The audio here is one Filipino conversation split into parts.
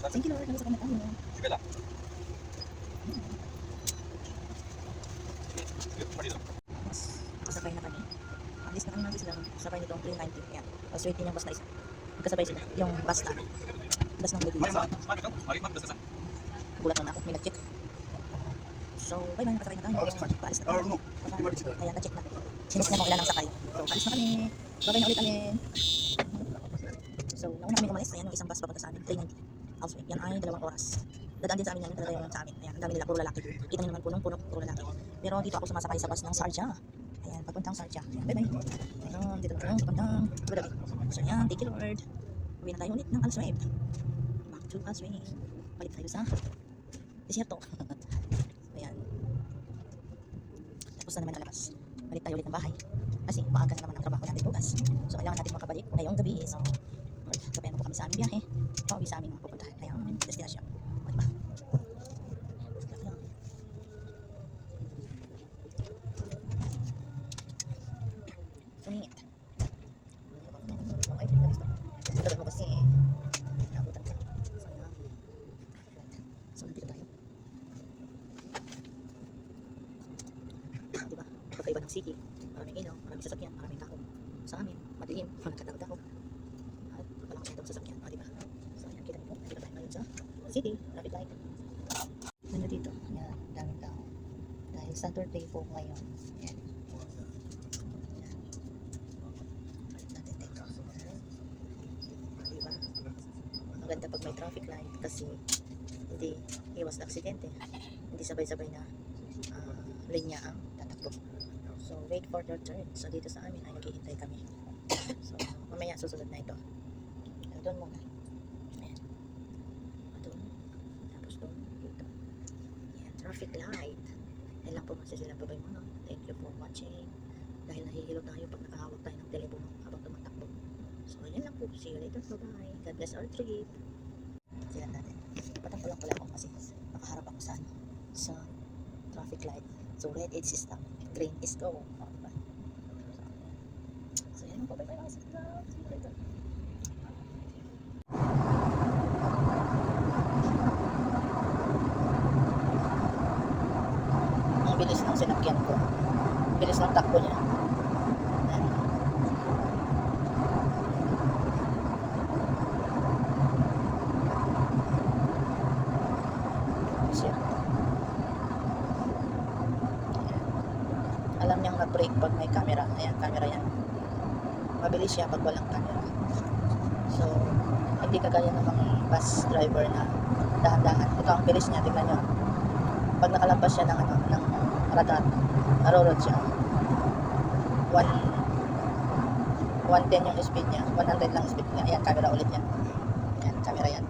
Thank you Lord, nasa kanya tayo. Sige lang. Yes, kasabay na kami. At least naman natin silang sabay nitong 390. Yan, mas waiting yung bus na isa. Magkasabay sila, yung basta. Bus ng Lady. Gulat naman ako, may nag-check. So, bye-bye, nakasakay na tayo. Paalis na tayo. Ayan, na-check natin. Sinis niya kung ilan ang sakay. So, paalis na kami. Babay na ulit kami. So, nauna kami umalis. Ayan, yung isang bus papunta sa amin. 390. Houseway. Yan ay 2 oras. Dadaan din sa amin yan. Talaga yung sa amin. Ayan, ang dami nila. Puro lalaki. Kita niyo naman punong-puno. Puro lalaki. Pero dito ako sumasakay sa bus ng Sarja. Ayan, papuntang Sarja. Ayan, bye-bye. Ayan, dito na tayo. Papuntang Abu Dhabi. So, yan. Thank you, Lord. Uwi na tayo ulit ng Al-Swaib. Back to Al-Swaib. Balik tayo sa desierto. Ayan. Tapos na naman kalabas. Balik tayo ulit ng bahay. Kasi maaga na naman ang trabaho natin bukas. So, kailangan natin makabalik ngayong gabi. So, kapayan po kami sa aming biyahe. Pauwi sa aming pupuntahan. Ayan, destinasyon. O, diba? Sumingit. Okay, nabis ba? Tagal mo kasi nabutan ka. So, nandito tayo. Diba? Pagkaiba ng city. Maraming ilaw, maraming sasakyan, maraming tao. Sa amin, madilim, nakatao-tao. At walang masyadong sasakyan. O, diba? So, ayan, kita niyo po. Nandito tayo ngayon sa city. Traffic light. Nandito dito. Yan, daming tao. Dahil Saturday po ngayon. Yan. Natin dito. Diba? Maganda pag may traffic light kasi hindi iwas na aksidente. Hindi sabay-sabay na linya ang tatakbo. So, wait for their turn. So, dito sa amin ay naghihintay kami. So, mamaya susunod na ito. Doon muna. Ayan. Doon. Tapos doon. Dito. Ayan. Traffic light. Ayan lang po masisilang babay muna. Thank you for watching. Dahil nahihilo tayo pag nakahawak tayo ng telepono habang tumatakbo. So, ayan lang po. See you later. Bye-bye. God bless our trip. Silan natin. Patang ko lang pala ako kasi nakaharap ako sa sa traffic light. So, red is stop. Green is go. Oh, diba? So, yan po. Bye-bye. See you later. Ang bilis ng sinakyan ko. Bilis ng takbo niya. Alam niyang mag-brake pag may camera. Ayan, camera yan. Mabilis siya pag walang camera. So, hindi kagaya ng mga bus driver na dahan-dahan. Ito ang bilis niya, tingnan niyo. Pag nakalampas siya ng radar, narorod siya. 110 yung speed niya. 100 lang speed niya. Ayan, camera ulit yan. Ayan, camera yan.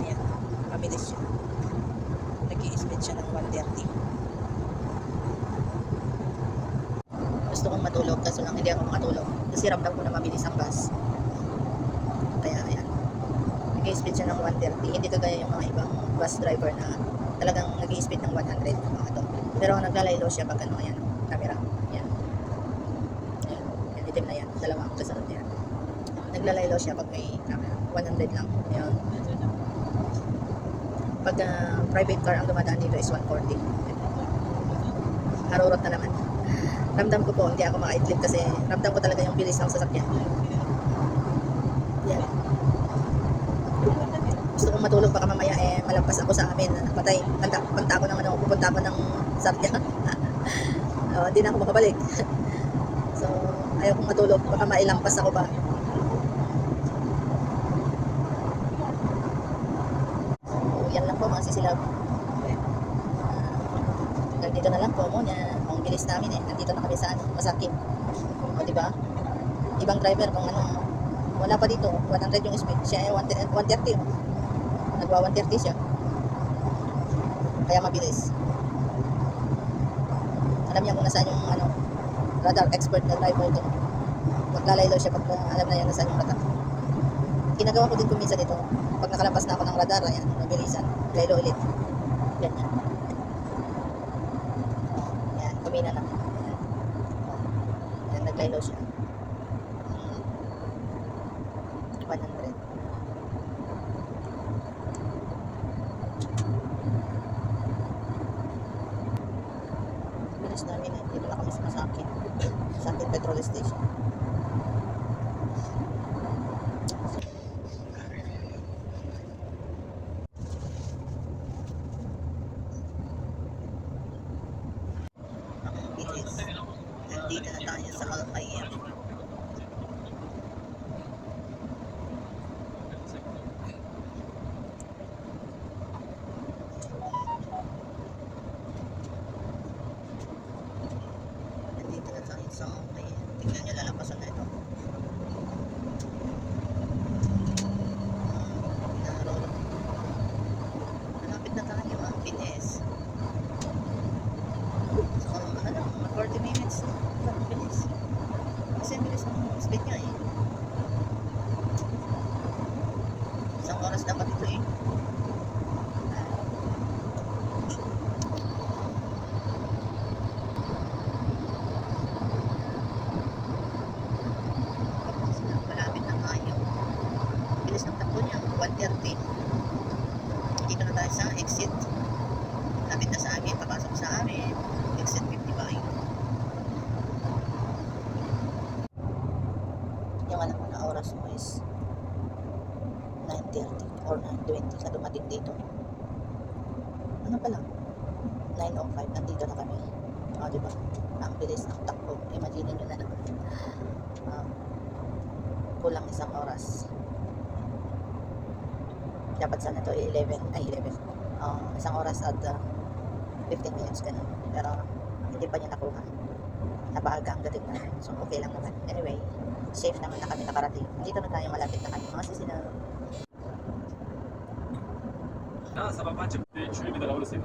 Ayan, mabilis siya. Nag-i-speed siya ng 130. Gusto kong matulog kaso lang hindi ako makatulog kasi ramdam ko na mabilis ang bus. Kaya ayan, nag-i-speed siya ng 130. Hindi kagaya yung mga ibang bus driver na talagang nag-i-speed ng 100 mga to. Pero naglalaylo siya pag ano, ayan, camera. Ayan. Ayan, ayan, itim na yan. Dalawa ang kasunod yan. Naglalaylo siya pag may camera. 100 lang. Ayan. Pag private car ang dumadaan dito is 140. Harurot na naman. Ramdam ko po, hindi ako makaidlip kasi ramdam ko talaga yung bilis ng sasakyan. Yan. Gusto kong matulog baka mamaya malampas ako sa amin. Patay, pagta ako naman ako, pupunta ako ng Sarja. Hindi na ako makabalik. So, ayaw kong matulog baka mailampas ako pa. Yan lang po mga sisilab. Dito na lang po muna. Ang bilis namin nandito na kami sa Masakit. O diba? Ibang driver kung ano, wala pa dito. 100 yung speed. Siya ay 130. Nagwa 130 siya. Kaya mabilis. Alam niya kung nasaan yung radar expert na driver ito. Maglalaylo siya pag alam na yan nasaan yung radar. Ginagawa ko din kung minsan dito. Pag nakalampas na ako ng radar, ayan, mabilisan. Laylo ulit. Ganyan. Ayan, kumina na. Ayan, naglaylo siya. destination namin. Dito na kami sa Masaki. Masaki Petrol Station. Nandito na tayo sa Al-Qayyim. Nandito na tayo sa Al-Qayyim. Tingnan nyo, lalampasan na ito. Malapit na tayo, ang bilis. So, ano lang, 40 minutes. Ang bilis. Kasi ang bilis ng speed niya eh. Isang oras dapat ito eh. Malapit na tayo. Bilis ng takbo niya, 1:30. Dito na tayo sa exit. Malapit na sa amin, papasok sa amin. Exit 55. Yung alam mo na oras mo is 9:30 or 9:20 na dumating dito. Ano pa lang? 9:05, nandito na kami. O, diba? Ang bilis ng takbo. Imagine nyo na naman. Kulang isang oras. Dapat sana to 11. Isang oras at 15 minutes ganun. Pero hindi pa niya nakuha. Napaaga ang dating na. So okay lang naman. Anyway, safe naman na kami nakarating. Dito na tayo, malapit na kami. Mga sisina. sa baba çıktı. Şöyle bir de orası.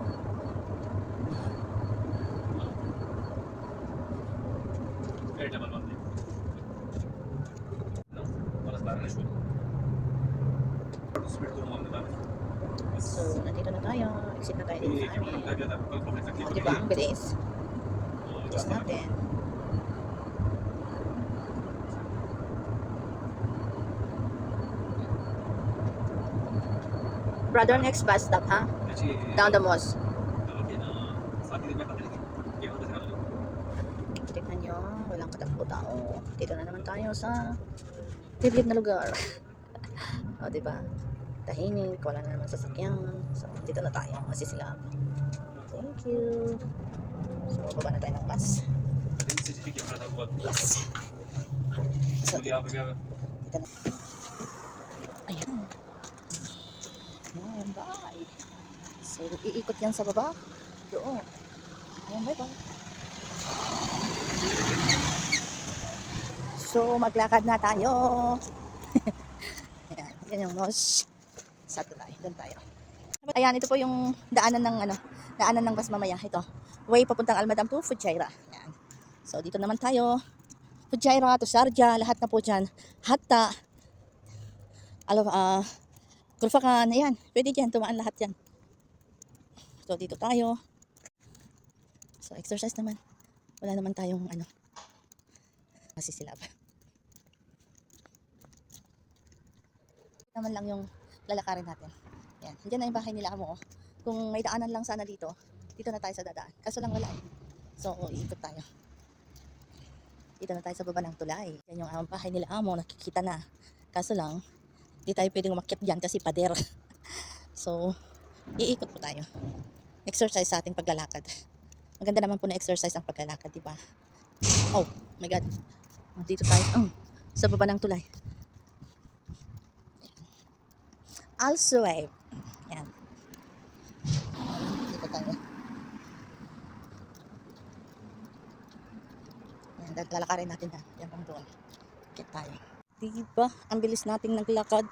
Evet hemen var. Orası da arayış oldu. Spirit ng mga dami. So, nandito na tayo. Exit na tayo dito sa amin. O, diba? Ang bilis. Bilis natin. Brother, next bus stop, ha? Down the mosque. Tignan nyo, walang katakbo-tao. Dito na naman tayo sa tibid na lugar. O, diba? Tahimik, wala na naman sasakyan. So, dito na tayo, masisilap. Thank you. So, baba na tayo ng bus. Yes. So, dito na. Ayan. Ayan, bye. So, iikot yan sa baba. Doon. Ayan, bye-bye. So, maglakad na tayo. Ayan, yan yung mosque. Sa tulay, doon tayo. Ayan, ito po yung daanan ng bus mamaya. Ito, way papuntang Al-Madam to Fujairah. Ayan. So, dito naman tayo. Fujairah to Sharjah, lahat na po dyan. Hatta, Gulfakan, ayan, pwede dyan, tumaan lahat yan. So, dito tayo. So, exercise naman. Wala naman tayong, masisilap. Naman lang yung lalakarin natin. Ayan, dyan na yung bahay nila mo. Kung may daanan lang sana dito, dito na tayo sa dadaan. Kaso lang wala eh. So, iikot tayo. Dito na tayo sa baba ng tulay. Yan yung bahay nila amo, nakikita na. Kaso lang, di tayo pwedeng umakyat dyan kasi pader. So, iikot po tayo. Exercise sa ating paglalakad. Maganda naman po na exercise ang paglalakad, di ba? Oh, my God. Dito tayo. Sa baba ng tulay. Also, yan. Dito tayo. Yan, lalakarin natin na. Yan pang doon. Kit tayo. Diba? Ang bilis nating naglakad.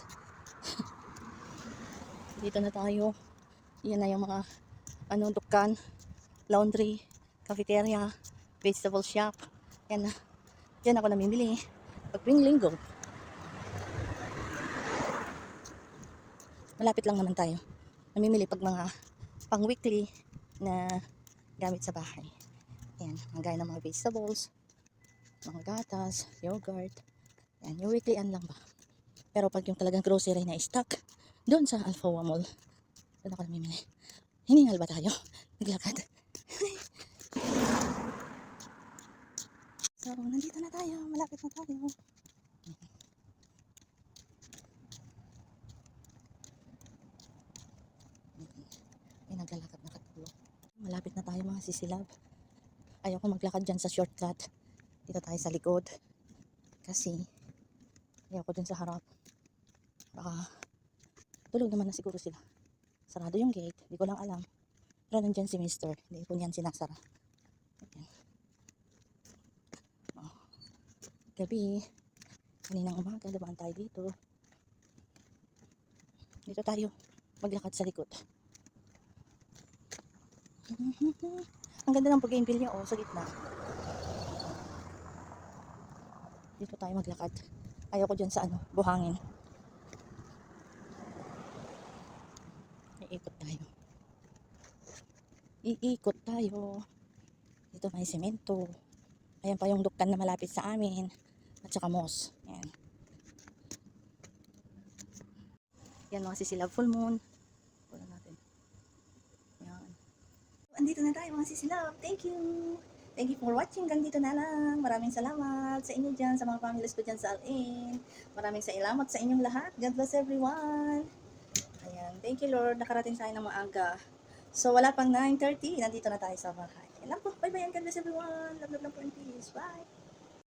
Dito na tayo. Yan na yung mga dukan, laundry, cafeteria, vegetable shop. Yan na. Diyan ako namimili. Pag linggo. Malapit lang naman tayo. Namimili pag mga pang weekly na gamit sa bahay. Yan. Ang gaya ng mga vegetables, mga gatas, yogurt. Yan, yung weekly lang ba. Pero pag yung talagang grocery na stock, doon sa Alphawa Mall, doon ako namimili. Hiningal ba tayo? Naglakad. nandito na tayo. Malapit na tayo. May naglalakad na katulong. Malapit na tayo mga sisilab. Ayaw ko maglakad dyan sa shortcut. Dito tayo sa likod. Kasi, ayaw ko dun sa harap. Baka, tulog naman na siguro sila. Sarado yung gate. Hindi ko lang alam. Pero nandyan si Mister. Hindi po niyan sinasara. Ayan. Oh. Gabi. Kaninang umaga, dumaan tayo dito. Dito tayo. Maglakad sa likod. Ang ganda ng bougainville niya, oh, sa gitna. Dito tayo maglakad. Ayaw ko dyan sa buhangin. Iikot tayo. Iikot tayo. Dito may semento. Ayan pa yung dukkan na malapit sa amin. At saka moss. Ayan. Yan mga sisilab, full moon. Puno natin. Ayan. Andito na tayo mga sisilab. Thank you. Thank you for watching. Hanggang dito na lang. Maraming salamat sa inyo dyan, sa mga families ko dyan sa Al-In. Maraming salamat sa inyong lahat. God bless everyone. Ayan. Thank you Lord. Nakarating tayo ng maaga. So wala pang 9:30. Nandito na tayo sa bahay. Alam po. Bye bye. God bless everyone. Love, love, love, and peace. Bye.